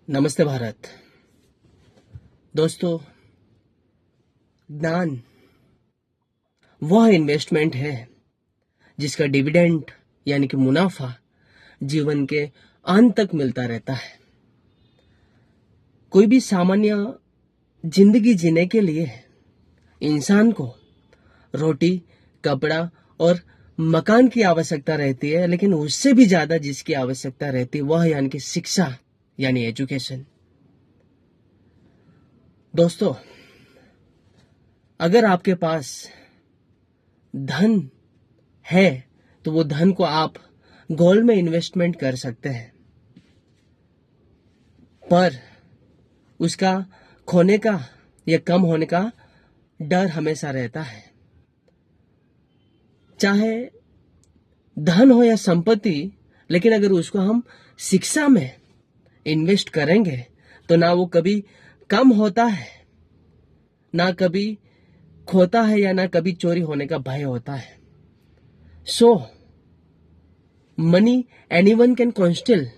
नमस्ते भारत। दोस्तों, ज्ञान वह इन्वेस्टमेंट है जिसका डिविडेंड यानी कि मुनाफा जीवन के अंत तक मिलता रहता है। कोई भी सामान्य जिंदगी जीने के लिए इंसान को रोटी, कपड़ा और मकान की आवश्यकता रहती है, लेकिन उससे भी ज्यादा जिसकी आवश्यकता रहती है वह यानी कि शिक्षा यानी एजुकेशन। दोस्तों, अगर आपके पास धन है तो वो धन को आप गोल्ड में इन्वेस्टमेंट कर सकते हैं, पर उसका खोने का या कम होने का डर हमेशा रहता है। चाहे धन हो या संपत्ति, लेकिन अगर उसको हम शिक्षा में इन्वेस्ट करेंगे तो ना वो कभी कम होता है, ना कभी खोता है, या ना कभी चोरी होने का भय होता है। सो मनी एनीवन कैन कॉन्स्टिल,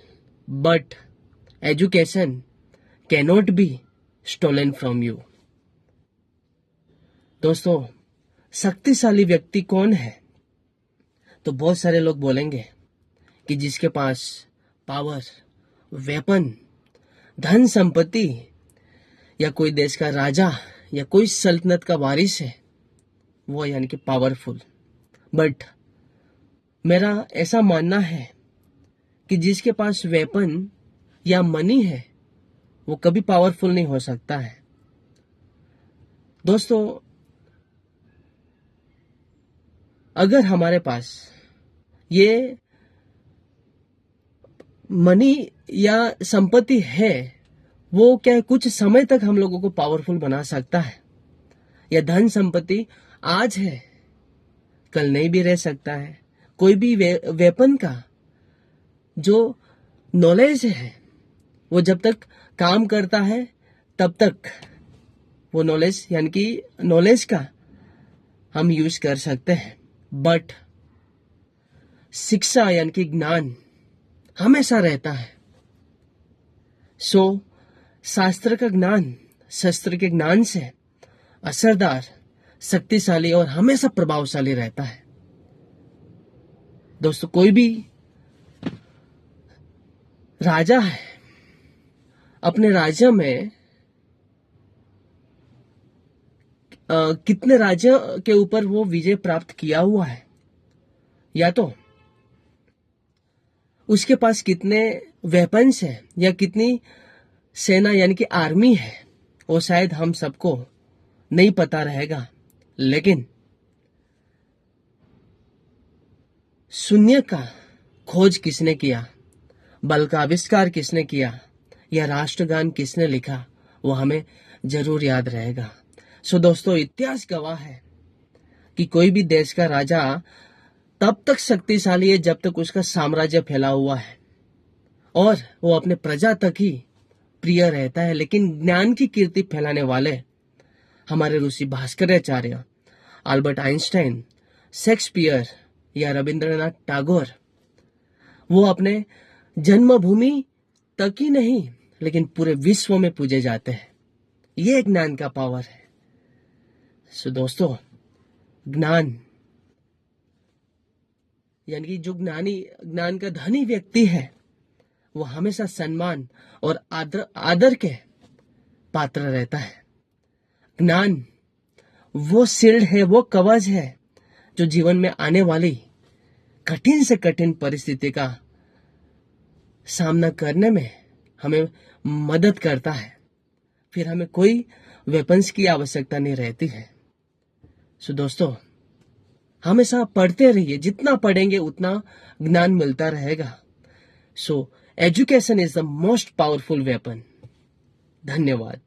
but education cannot be stolen from you. दोस्तों, शक्तिशाली व्यक्ति कौन है? तो बहुत सारे लोग बोलेंगे कि जिसके पास पावर, वेपन, धन संपत्ति, या कोई देश का राजा या कोई सल्तनत का वारिस है, वो यानी कि पावरफुल। बट मेरा ऐसा मानना है कि जिसके पास वेपन या मनी है वो कभी पावरफुल नहीं हो सकता है। दोस्तों, अगर हमारे पास ये मनी या संपत्ति है, वो क्या कुछ समय तक हम लोगों को पावरफुल बना सकता है? या धन संपत्ति आज है, कल नहीं भी रह सकता है। कोई भी वेपन का जो नॉलेज है वो जब तक काम करता है तब तक वो नॉलेज यानी कि नॉलेज का हम यूज कर सकते हैं, बट शिक्षा यानी कि ज्ञान हमेशा रहता है। सो शास्त्र का ज्ञान शस्त्र के ज्ञान से असरदार, शक्तिशाली और हमेशा प्रभावशाली रहता है। दोस्तों, कोई भी राजा है, अपने राज्य में कितने राज्य के ऊपर वो विजय प्राप्त किया हुआ है, या तो उसके पास कितने वेपन्स है या कितनी सेना यानी कि आर्मी है, वो शायद हम सबको नहीं पता रहेगा। लेकिन शून्य का खोज किसने किया, बल का आविष्कार किसने किया, या राष्ट्रगान किसने लिखा, वो हमें जरूर याद रहेगा। सो दोस्तों, इतिहास गवाह है कि कोई भी देश का राजा तब तक शक्तिशाली है जब तक उसका साम्राज्य फैला हुआ है और वो अपने प्रजा तक ही प्रिय रहता है। लेकिन ज्ञान की कीर्ति फैलाने वाले हमारे ऋषि भास्कराचार्य, अल्बर्ट आइंस्टाइन, शेक्सपियर या रविंद्रनाथ टैगोर, वो अपने जन्मभूमि तक ही नहीं लेकिन पूरे विश्व में पूजे जाते हैं। ये ज्ञान का पावर है। सो दोस्तों, ज्ञान यानी कि जो ज्ञान का धनी व्यक्ति है वो हमेशा सम्मान और आदर के पात्र रहता है। ज्ञान वो शील्ड है, वो कवच है जो जीवन में आने वाली कठिन से कठिन परिस्थिति का सामना करने में हमें मदद करता है। फिर हमें कोई वेपन्स की आवश्यकता नहीं रहती है। सो दोस्तों, हमेशा पढ़ते रहिए, जितना पढ़ेंगे उतना ज्ञान मिलता रहेगा। So education is the most powerful weapon. धन्यवाद।